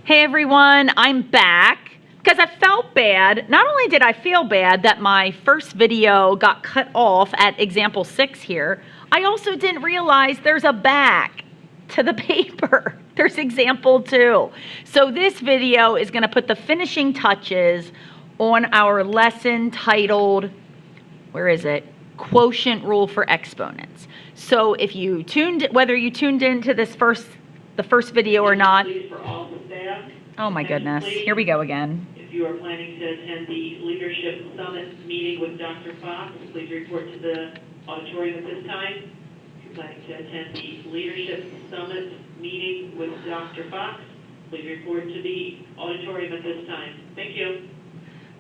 Hey everyone, I'm back because I felt bad. Not only did I feel bad that my first video got cut off at example 6 here, I also didn't realize there's a back to the paper. There's example 2. So this video is going to put the finishing touches on our lesson titled, where is it? Quotient rule for exponents. So if you whether you tuned into the first video or not. Oh my goodness, here we go again. If you are planning to attend the Leadership Summit meeting with Dr. Fox, please report to the auditorium at this time. If you're planning to attend the Leadership Summit meeting with Dr. Fox, please report to the auditorium at this time. Thank you.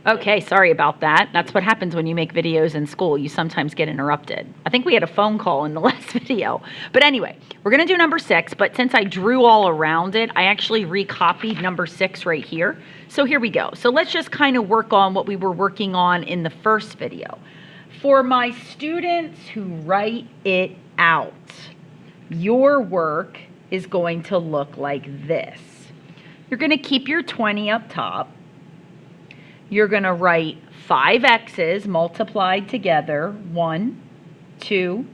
Okay, sorry about that. That's what happens when you make videos in school. You sometimes get interrupted. I think we had a phone call in the last video. But anyway, we're going to do number 6. But since I drew all around it, I actually recopied number 6 right here. So here we go. So let's just kind of work on what we were working on in the first video. For my students who write it out, your work is going to look like this. You're going to keep your 20 up top. You're going to write 5 x's multiplied together, 1, 2,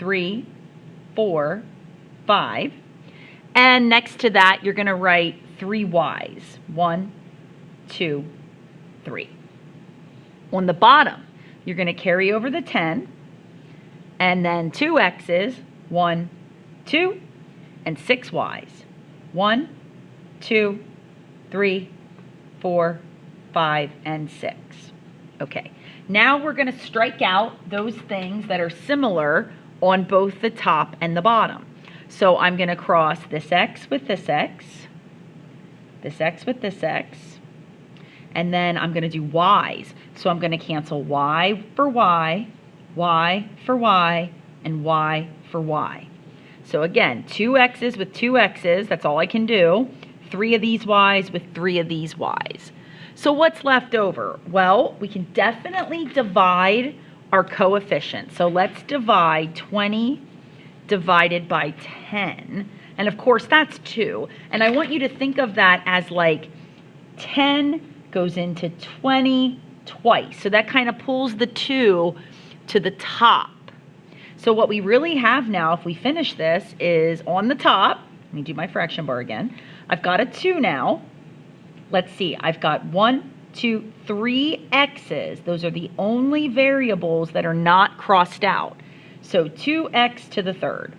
3, 4, 5. And next to that, you're going to write 3 y's, 1, 2, 3. On the bottom, you're going to carry over the 10, and then 2 x's, 1, 2, and 6 y's, 1, 2, 3, 4, 5, and 6. Okay, now we're going to strike out those things that are similar on both the top and the bottom. So I'm going to cross this x with this x with this x, and then I'm going to do y's. So I'm going to cancel y for y, y for y, and y for y. So again, 2 x's with 2 x's, that's all I can do. 3 of these y's with 3 of these y's. So what's left over? Well, we can definitely divide our coefficients. So let's divide 20 divided by 10. And of course, that's 2. And I want you to think of that as like 10 goes into 20 twice. So that kind of pulls the 2 to the top. So what we really have now, if we finish this, is on the top, let me do my fraction bar again. I've got a 2 now. Let's see, I've got 1, 2, 3 x's. Those are the only variables that are not crossed out. So 2x to the third.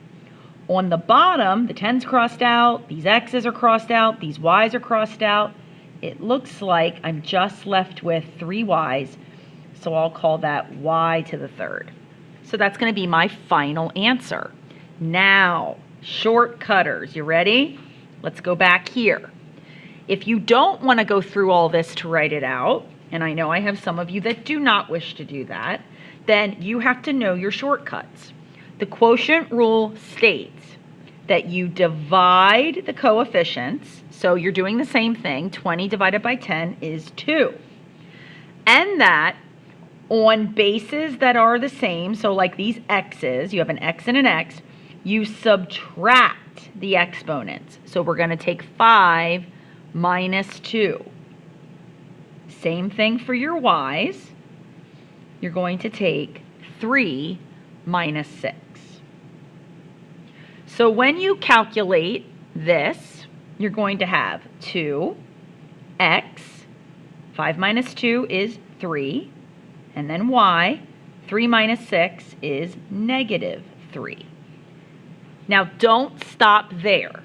On the bottom, the 10's crossed out, these x's are crossed out, these y's are crossed out. It looks like I'm just left with 3 y's, so I'll call that y to the third. So that's going to be my final answer. Now, shortcutters, you ready? Let's go back here. If you don't want to go through all this to write it out, and I know I have some of you that do not wish to do that, then you have to know your shortcuts. The quotient rule states that you divide the coefficients, so you're doing the same thing, 20 divided by 10 is 2. And that on bases that are the same, so like these x's, you have an x and an x, you subtract the exponents. So we're going to take 5 minus 2. Same thing for your y's. You're going to take 3 minus 6. So when you calculate this, you're going to have 2x, 5 minus 2 is 3, and then y, 3 minus 6 is negative 3. Now don't stop there.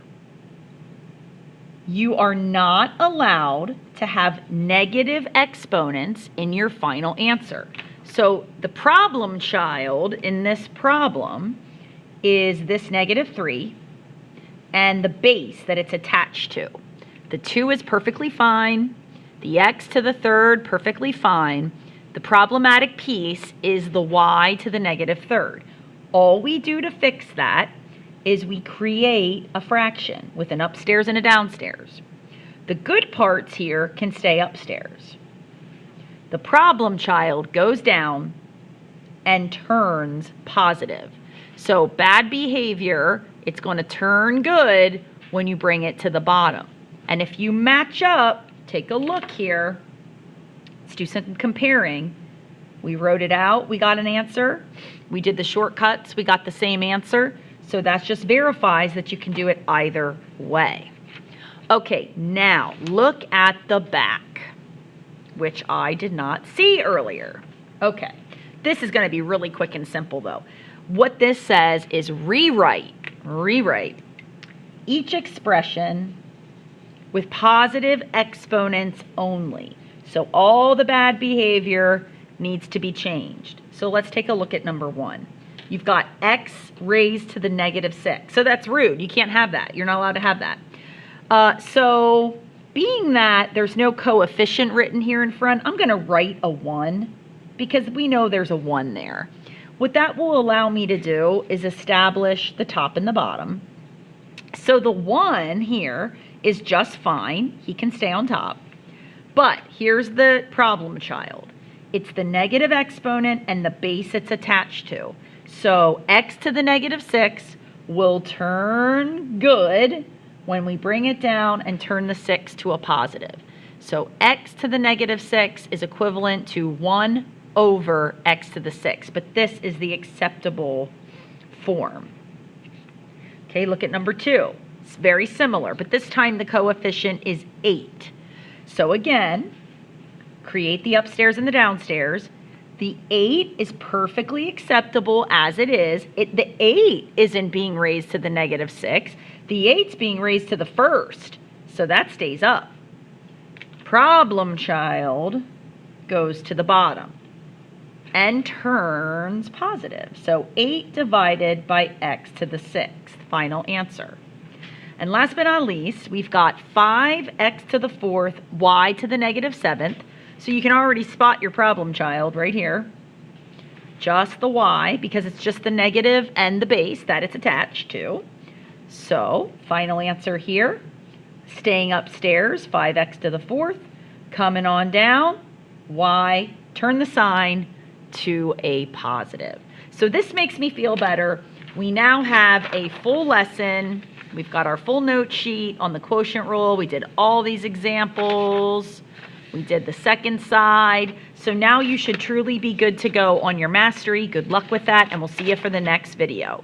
You are not allowed to have negative exponents in your final answer. So the problem child in this problem is this negative 3 and the base that it's attached to. The 2 is perfectly fine. The x to the third, perfectly fine. The problematic piece is the y to the negative third. All we do to fix that is we create a fraction with an upstairs and a downstairs. The good parts here can stay upstairs. The problem child goes down and turns positive. So bad behavior, it's going to turn good when you bring it to the bottom. And if you match up, take a look here. Let's do some comparing. We wrote it out, we got an answer. We did the shortcuts, we got the same answer. So that just verifies that you can do it either way. Okay, now look at the back, which I did not see earlier. Okay, this is going to be really quick and simple though. What this says is rewrite each expression with positive exponents only. So all the bad behavior needs to be changed. So let's take a look at number 1. You've got x raised to the -6. So that's rude. You can't have that. You're not allowed to have that. So being that there's no coefficient written here in front, I'm going to write a 1 because we know there's a 1 there. What that will allow me to do is establish the top and the bottom. So the 1 here is just fine. He can stay on top. But here's the problem child. It's the negative exponent and the base it's attached to. So x to the -6 will turn good when we bring it down and turn the 6 to a positive. So x to the -6 is equivalent to 1 over x to the 6, but this is the acceptable form. Okay, look at number 2. It's very similar, but this time the coefficient is 8. So again, create the upstairs and the downstairs. The 8 is perfectly acceptable as it is. The 8 isn't being raised to the -6. The 8's being raised to the first, so that stays up. Problem child goes to the bottom and turns positive. So 8 divided by x to the 6th, final answer. And last but not least, we've got 5x to the 4th, y to the -7th. So you can already spot your problem child right here. Just the y, because it's just the negative and the base that it's attached to. So final answer here, staying upstairs, 5x to the 4th, coming on down, y, turn the sign to a positive. So this makes me feel better. We now have a full lesson. We've got our full note sheet on the quotient rule. We did all these examples. We did the second side. So now you should truly be good to go on your mastery. Good luck with that, and we'll see you for the next video.